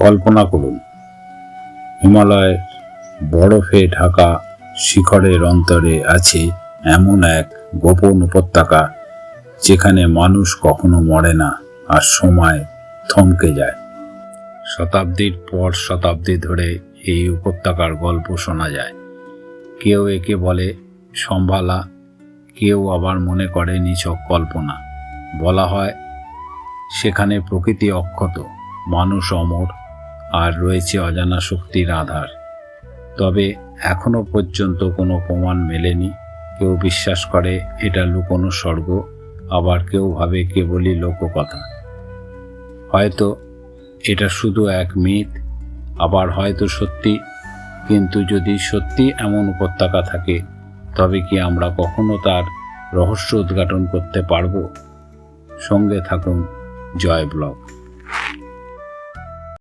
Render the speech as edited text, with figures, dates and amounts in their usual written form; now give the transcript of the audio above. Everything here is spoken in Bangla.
কল্পনা করুন, হিমালয়ের বরফে ঢাকা শিখরের অন্তরে আছে এমন এক গোপন উপত্যকা, যেখানে মানুষ কখনো মরে না আর সময় থমকে যায়। শতাব্দীর পর শতাব্দী ধরে এই উপত্যকার গল্প শোনা যায়। কেউ একে বলে সম্ভালা, কেউ আবার মনে করে নিছক কল্পনা। বলা হয় সেখানে প্রকৃতি অক্ষত, মানুষ অমর, আর রয়েছে অজানা শক্তির আধার। তবে এখনো পর্যন্ত কোনো প্রমাণ মেলেনি। কেউ বিশ্বাস করে এটা লুকোনো স্বর্গ, আবার কেউ ভাবে কেবলই লোককথা। হয়তো এটা শুধু এক মিথ, আবার হয়তো সত্যি। কিন্তু যদি সত্যি এমন উপত্যকা থাকে, তবে কি আমরা কখনো তার রহস্য উদ্ঘাটন করতে পারব? সঙ্গে থাকুন জয় ব্লগ।